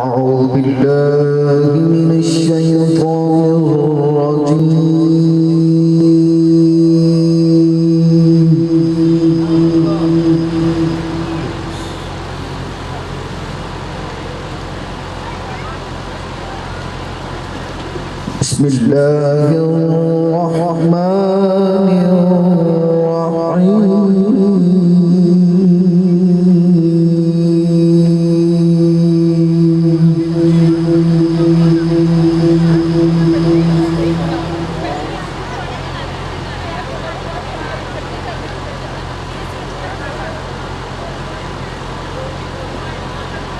أعوذ بالله من الشيطان الرجيم. بسم الله الرحمن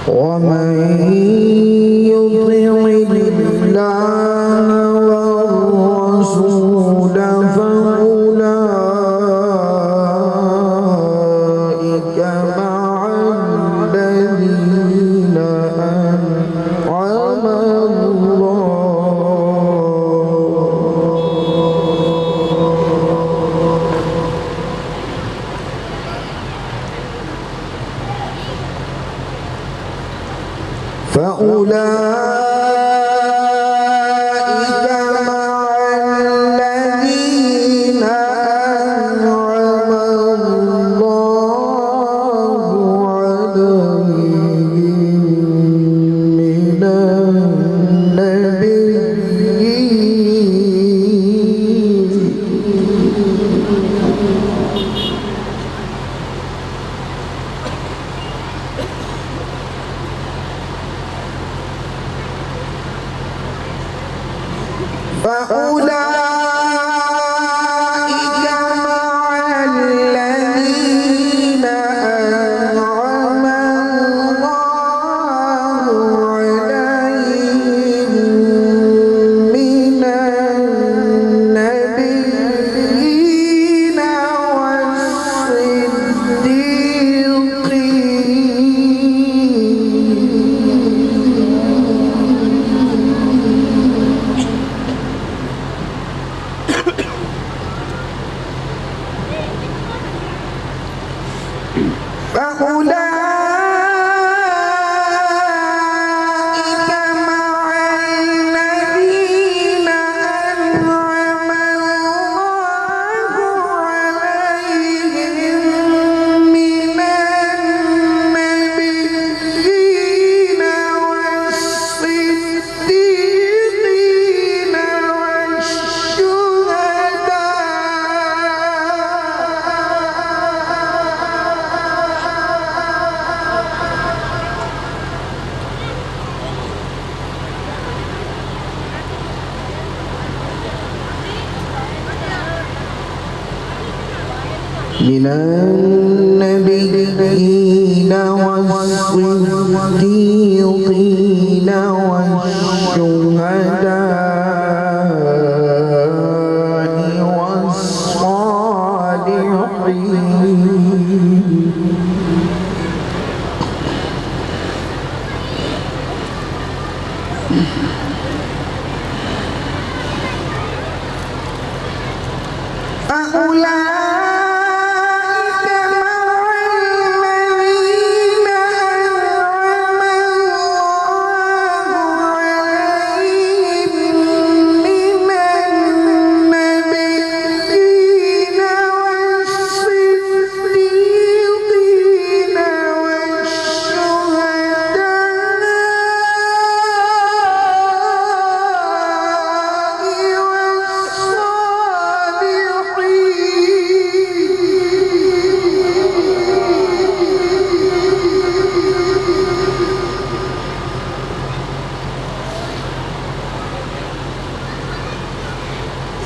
ومن يطع الله والرسول فأولئك مع الذين أنعم الله من النبيين والصديقين والشهداء والصالحين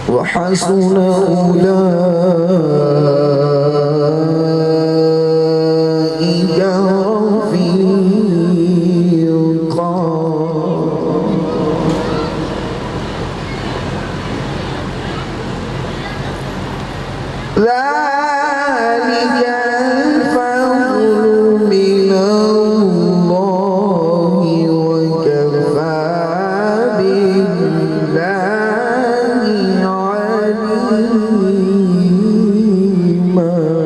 وحسن أولئك رفيقا ذلك الفضل من الله وكفى بالله عليما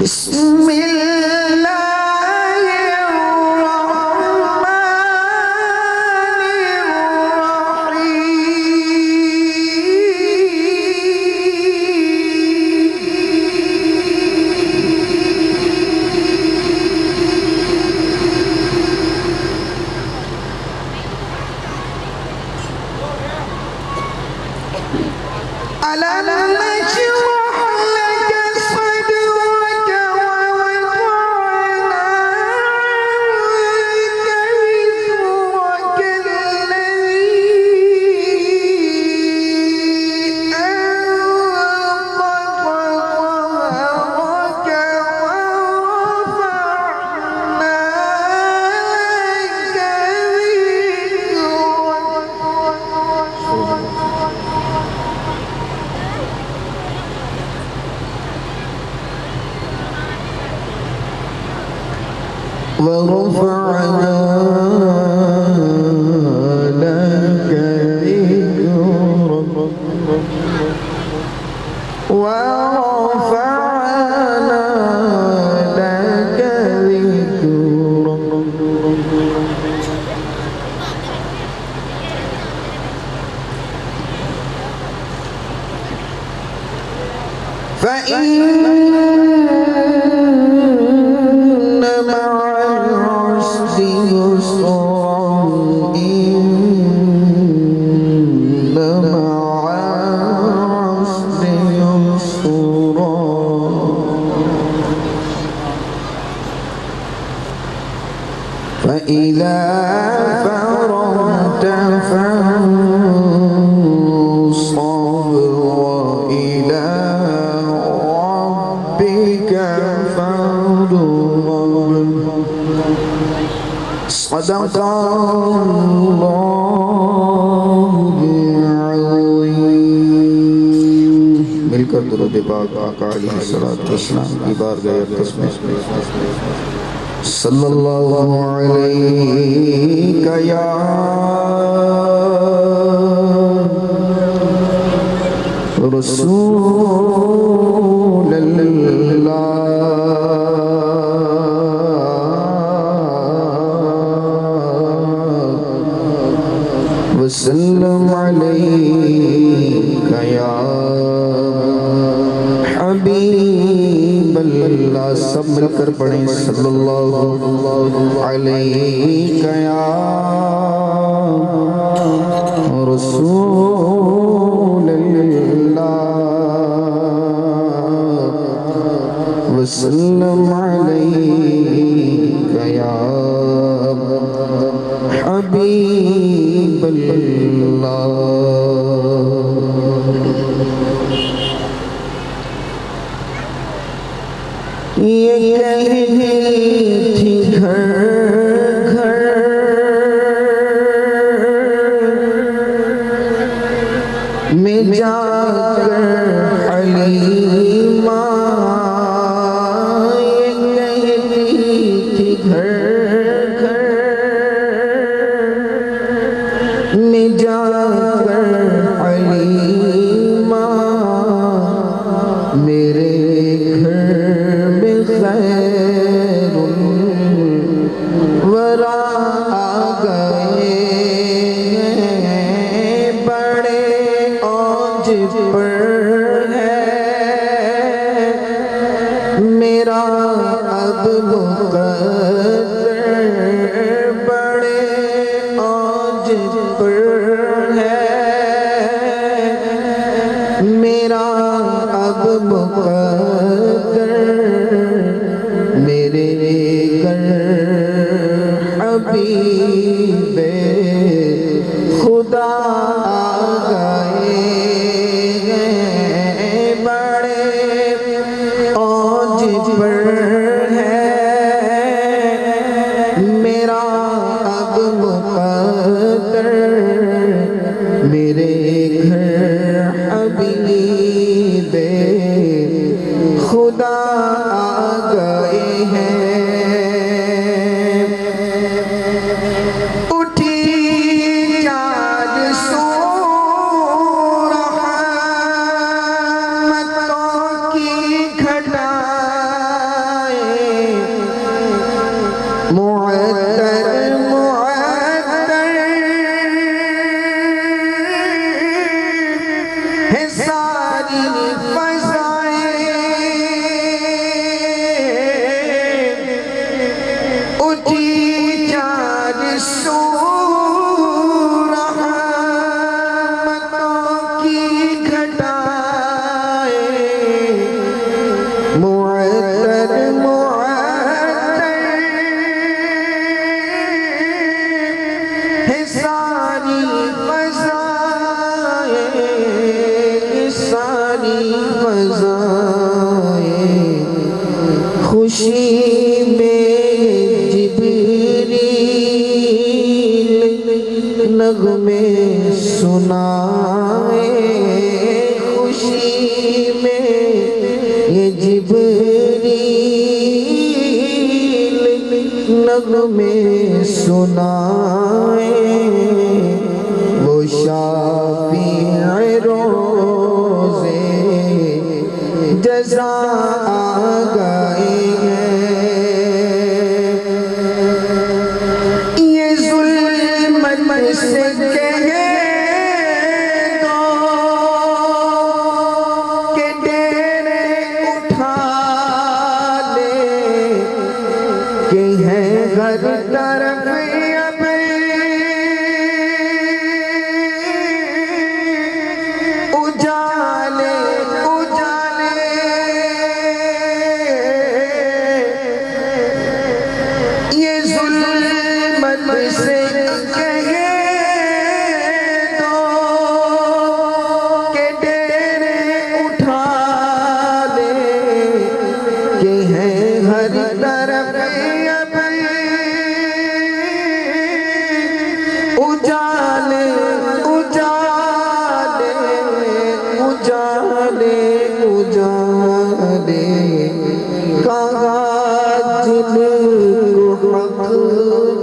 بسم الله الرحمن الرحيم ألم نشرح لك صدرك ووضعنا عنك وزرك الذي أنقض ظهرك ورفعنا لك ذكرك ورفعنا لك ذكرك ورفعنا لك ذكرك فإن مع العسر يسرا إن مع العسر يسرا فإذا فرغت فانصب وإلى ربك فارغب صدق الله العظيم مل کر درود پاک آقا علیہ السلام کی بارگاہ اقدس میں صلی اللہ علیہ یا رسول اللہ وسلم علیک یا حبیب اللہ سب مل کر پڑھیں صلی اللہ علیک یا رسول اللہ وسلم علیک یا حبیب اللہ یہ کہتی تھی گھر گھر میں جا کر حلیمہ یہ کہتی تھی گھر گھر میں جا کر حلیمہ میرے خیر الورا گئے بڑے اوج پر ہے میرا اب مقدر بڑے اوج پر ہے میرا اب مقدر میرے کر حبیب خدا آگئے بڑے اوج پر ہے میرا اب مقدر میرے گھر حبیب خدا آگئے ہیں ہے ساری فضائیں، اٹھی چار سو رحمتوں کی گھٹائیں، معطر ہے ساری فضائیں، ساری فضائیں، خوشی میں جبریل نغمے سنائے، خوشی میں یہ جبریل نغمے سنائے، وہ شافع روزے جزا آگئے ہیں، یہ ظلمت سے کہے دو کہ ڈیرے اٹھا لے، کہ ہے ہر طرف اب اجالے اجالے، یہ ظلمت سے کہے دو کہ ڈیرے اٹھا لے، کہ ہے ہر طرف اب اجالے اجالے اجالے اجالے، کہا جن کو حق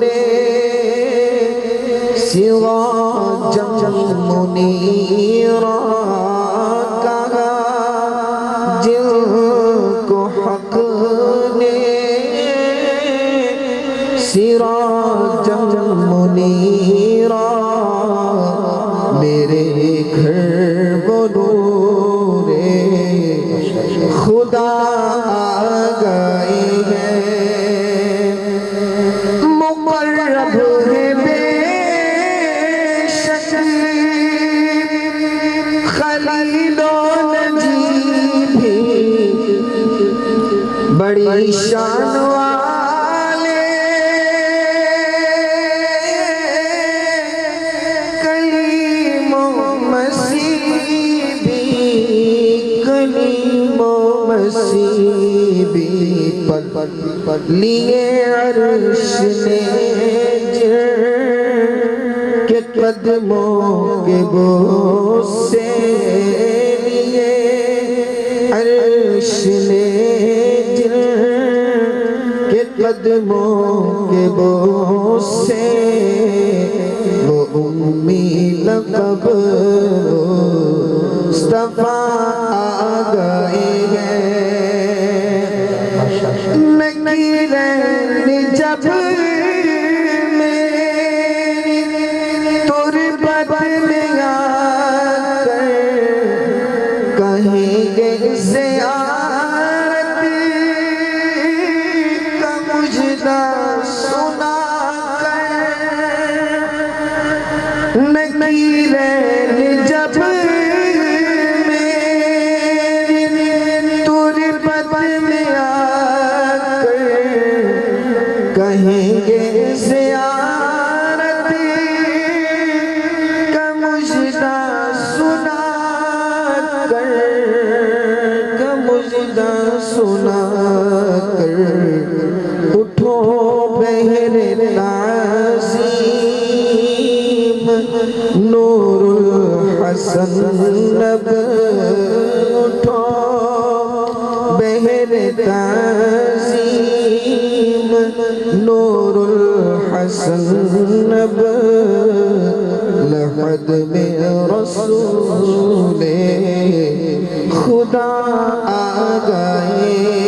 نے سراجا منیرا، کہا جن کو حق نے سراجا منیرا، میرے گھر وہ نور خدا آگئے ہیں، مقرب ہے بے شک خلیل و نجی بھی، بڑی شان والے کلیم و مسیح بھی، کلیم و مسیح بھی، پر لیے عرش نے جر کے قدموں کے بوسے، لیے عرش نے جر کے قدموں کے بوسے، وہ امی لقب مصطفیٰ آگئے ہیں، نکیرین جب میری تربت میں آ کر کہیں گے زیارت کا مجدہ سنا کر، نکیرین جب میری تربت میں آ کر کہیں گے زیارت کا مجدہ سنا کر، کا مجدہ سنا کر، اٹھو بہر تعظیم نور الحسن نب، اٹھو بہر تعظیم نور الحسن نب، لحد میں رسول خدا آگئے